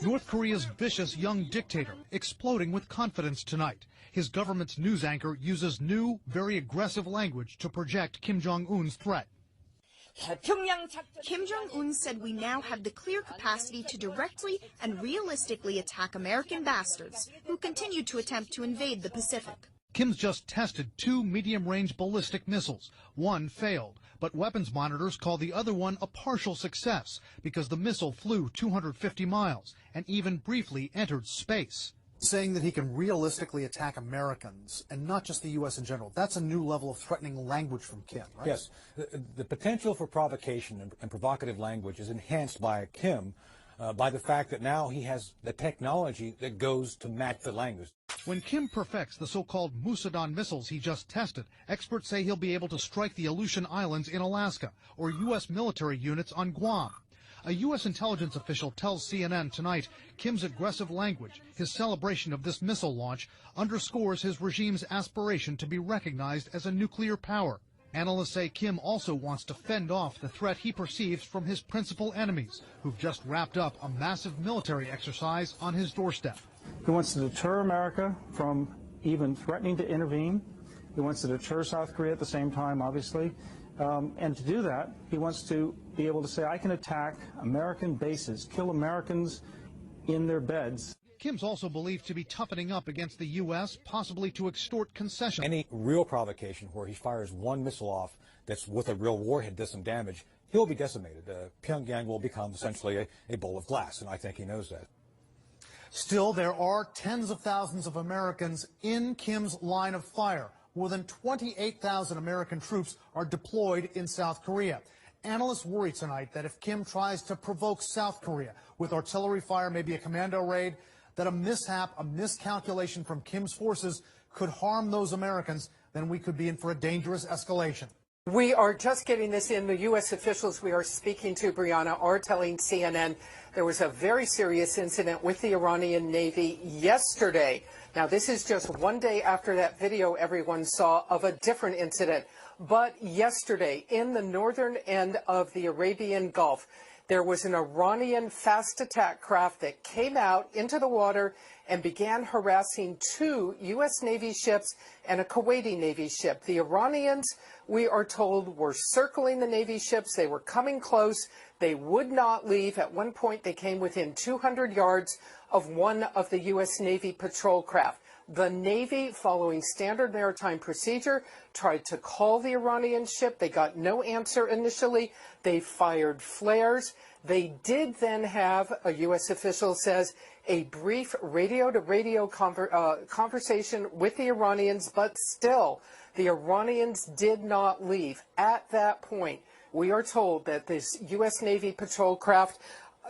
North Korea's vicious young dictator exploding with confidence tonight. His government's news anchor uses new, very aggressive language to project Kim Jong-un's threat. Kim Jong-un said we now have the clear capacity to directly and realistically attack American bastards who continue to attempt to invade the Pacific. Kim's just tested 2 medium-range ballistic missiles. One failed, but weapons monitors call the other one a partial success because the missile flew 250 miles and even briefly entered space. Saying that he can realistically attack Americans and not just the U.S. in general, that's a new level of threatening language from Kim, right? Yes. The potential for provocation and provocative language is enhanced by Kim by the fact that now he has the technology that goes to match the language. When Kim perfects the so-called Musadon missiles he just tested, experts say he'll be able to strike the Aleutian Islands in Alaska or U.S. military units on Guam. A U.S. intelligence official tells CNN tonight Kim's aggressive language, his celebration of this missile launch, underscores his regime's aspiration to be recognized as a nuclear power. Analysts say Kim also wants to fend off the threat he perceives from his principal enemies, who've just wrapped up a massive military exercise on his doorstep. He wants to deter America from even threatening to intervene. He wants to deter South Korea at the same time, obviously. And to do that, he wants to be able to say, I can attack American bases, kill Americans in their beds. Kim's also believed to be toughening up against the U.S., possibly to extort concessions. Any real provocation where he fires one missile off that's with a real warhead does some damage, he'll be decimated. Pyongyang will become essentially a bowl of glass, and I think he knows that. Still, there are tens of thousands of Americans in Kim's line of fire. More than 28,000 American troops are deployed in South Korea. Analysts worry tonight that if Kim tries to provoke South Korea with artillery fire, maybe a commando raid, that a mishap, a miscalculation from Kim's forces could harm those Americans, then we could be in for a dangerous escalation. We are just getting this in. The U.S. officials we are speaking to, Brianna, are telling CNN there was a very serious incident with the Iranian Navy yesterday. Now, this is just one day after that video everyone saw of a different incident. But yesterday, in the northern end of the Arabian Gulf, there was an Iranian fast attack craft that came out into the water and began harassing 2 U.S. Navy ships and a Kuwaiti Navy ship. The Iranians, we are told, were circling the Navy ships. They were coming close. They would not leave. At one point, they came within 200 yards of one of the U.S. Navy patrol craft. The Navy, following standard maritime procedure, tried to call the Iranian ship. They got no answer initially. They fired flares. They did then have, a U.S. official says, a brief radio-to-radio conversation with the Iranians, but still, the Iranians did not leave. At that point, we are told that this U.S. Navy patrol craft,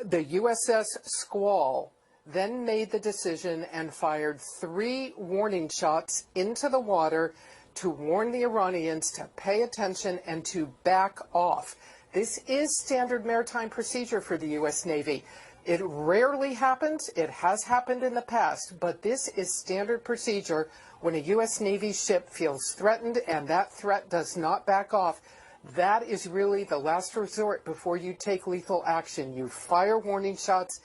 the USS Squall, then made the decision and fired 3 warning shots into the water to warn the Iranians to pay attention and to back off. This is standard maritime procedure for the U.S. Navy. It rarely happens. It has happened in the past, but this is standard procedure when a U.S. Navy ship feels threatened and that threat does not back off. That is really the last resort before you take lethal action. You fire warning shots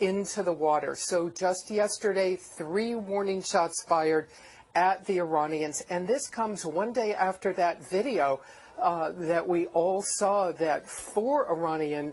into the water. So just yesterday, 3 warning shots fired at the Iranians. And this comes one day after that video that we all saw that 4 Iranian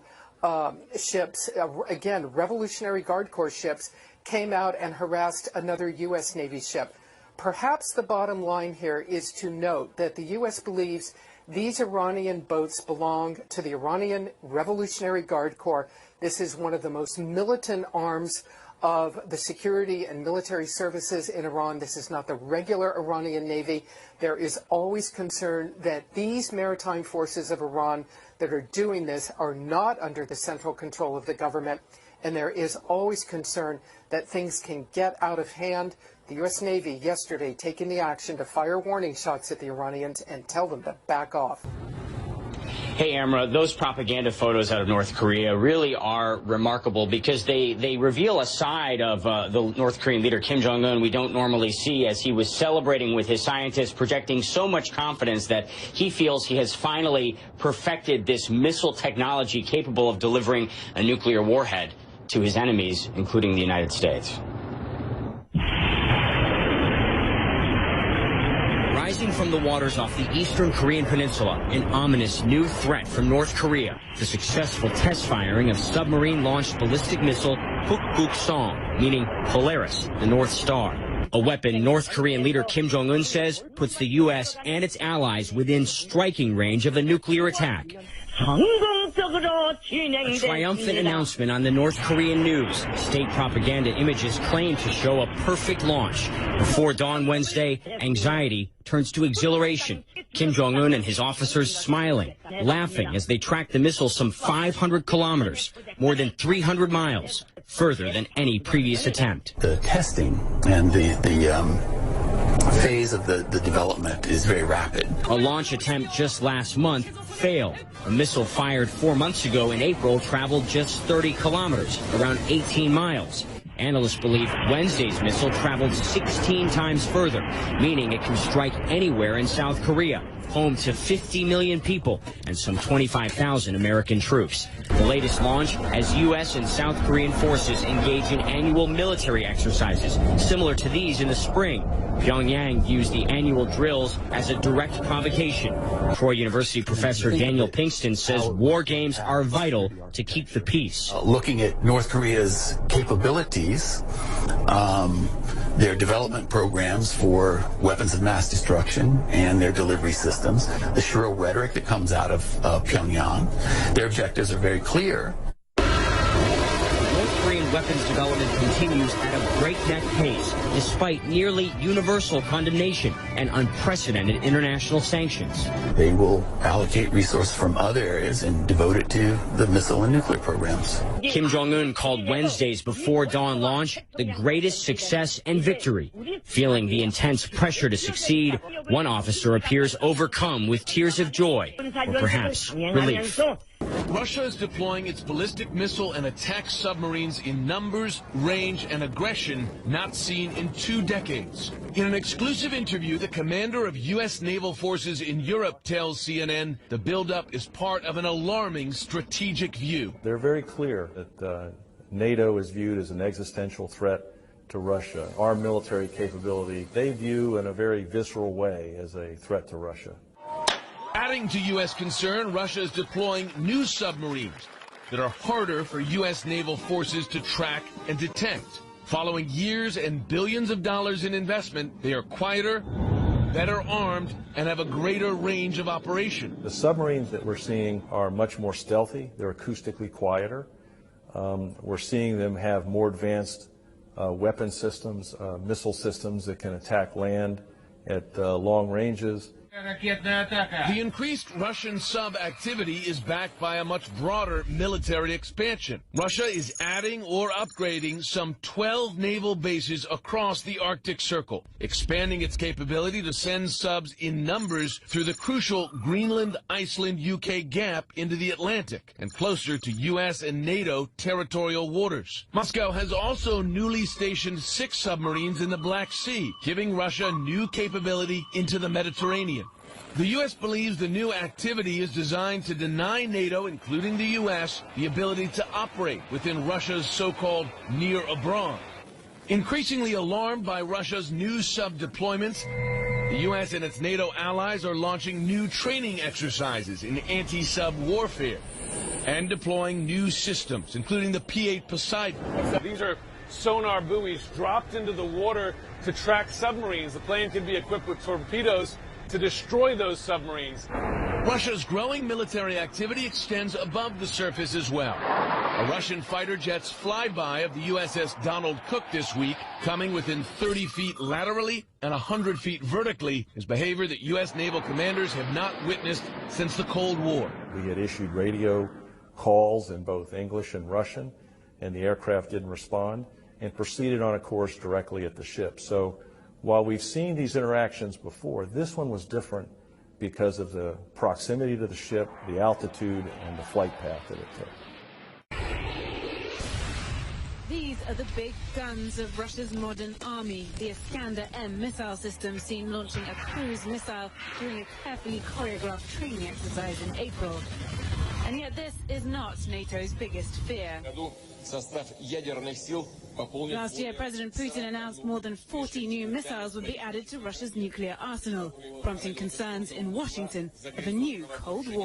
ships, again, Revolutionary Guard Corps ships, came out and harassed another U.S. Navy ship. Perhaps the bottom line here is to note that the U.S. believes these Iranian boats belong to the Iranian Revolutionary Guard Corps. This is one of the most militant arms of the security and military services in Iran. This is not the regular Iranian Navy. There is always concern that these maritime forces of Iran that are doing this are not under the central control of the government. And there is always concern that things can get out of hand. The U.S. Navy yesterday taking the action to fire warning shots at the Iranians and tell them to back off. Hey, Amra, those propaganda photos out of North Korea really are remarkable because they reveal a side of the North Korean leader Kim Jong-un we don't normally see, as he was celebrating with his scientists, projecting so much confidence that he feels he has finally perfected this missile technology capable of delivering a nuclear warhead. to his enemies, including the United States. Rising from the waters off the eastern Korean peninsula, an ominous new threat from North Korea, the successful test firing of submarine-launched ballistic missile Hukguk-song, meaning Polaris, the North Star. A weapon North Korean leader Kim Jong-un says puts the U.S. and its allies within striking range of a nuclear attack. A triumphant announcement on the North Korean news. State propaganda images claim to show a perfect launch. Before dawn Wednesday, anxiety turns to exhilaration. Kim Jong-un and his officers smiling, laughing as they track the missile some 500 kilometers, more than 300 miles, further than any previous attempt. The testing and the phase of the development is very rapid. A launch attempt just last month failed. A missile fired 4 months ago in April traveled just 30 kilometers, around 18 miles. Analysts believe Wednesday's missile traveled 16 times further, meaning it can strike anywhere in South Korea, home to 50 million people and some 25,000 American troops. The latest launch as U.S. and South Korean forces engage in annual military exercises, similar to these in the spring. Pyongyang views the annual drills as a direct provocation. Troy University professor Daniel Pinkston says war games are vital to keep the peace. Looking at North Korea's capabilities, their development programs for weapons of mass destruction and their delivery systems, the shrill rhetoric that comes out of Pyongyang, their objectives are very clear. North Korean weapons development continues at a breakneck pace, despite nearly universal condemnation and unprecedented international sanctions. They will allocate resources from other areas and devote it to the missile and nuclear programs. Kim Jong-un called Wednesday's before dawn launch the greatest success and victory. Feeling the intense pressure to succeed, one officer appears overcome with tears of joy, or perhaps relief. Russia is deploying its ballistic missile and attack submarines in numbers, range, and aggression not seen in 2 decades. In an exclusive interview, the commander of U.S. naval forces in Europe tells CNN the buildup is part of an alarming strategic view. They're very clear that NATO is viewed as an existential threat to Russia. Our military capability, they view in a very visceral way as a threat to Russia. Adding to U.S. concern, Russia is deploying new submarines that are harder for U.S. naval forces to track and detect. Following years and billions of dollars in investment, they are quieter, better armed, and have a greater range of operation. The submarines that we're seeing are much more stealthy. They're acoustically quieter. We're seeing them have more advanced weapon systems, missile systems that can attack land at long ranges. The increased Russian sub-activity is backed by a much broader military expansion. Russia is adding or upgrading some 12 naval bases across the Arctic Circle, expanding its capability to send subs in numbers through the crucial Greenland-Iceland-UK gap into the Atlantic and closer to U.S. and NATO territorial waters. Moscow has also newly stationed 6 submarines in the Black Sea, giving Russia new capability into the Mediterranean. The U.S. believes the new activity is designed to deny NATO, including the U.S., the ability to operate within Russia's so-called near abroad. Increasingly alarmed by Russia's new sub-deployments, the U.S. and its NATO allies are launching new training exercises in anti-sub warfare and deploying new systems, including the P-8 Poseidon. These are sonar buoys dropped into the water to track submarines. The plane can be equipped with torpedoes to destroy those submarines. Russia's growing military activity extends above the surface as well. A Russian fighter jet's flyby of the USS Donald Cook this week, coming within 30 feet laterally and 100 feet vertically, is behavior that U.S. naval commanders have not witnessed since the Cold War. We had issued radio calls in both English and Russian, and the aircraft didn't respond and proceeded on a course directly at the ship. So while we've seen these interactions before, this one was different because of the proximity to the ship, the altitude, and the flight path that it took. These are the big guns of Russia's modern army. The Iskander-M missile system seen launching a cruise missile during a carefully choreographed training exercise in April. And yet this is not NATO's biggest fear. Last year, President Putin announced more than 40 new missiles would be added to Russia's nuclear arsenal, prompting concerns in Washington of a new Cold War.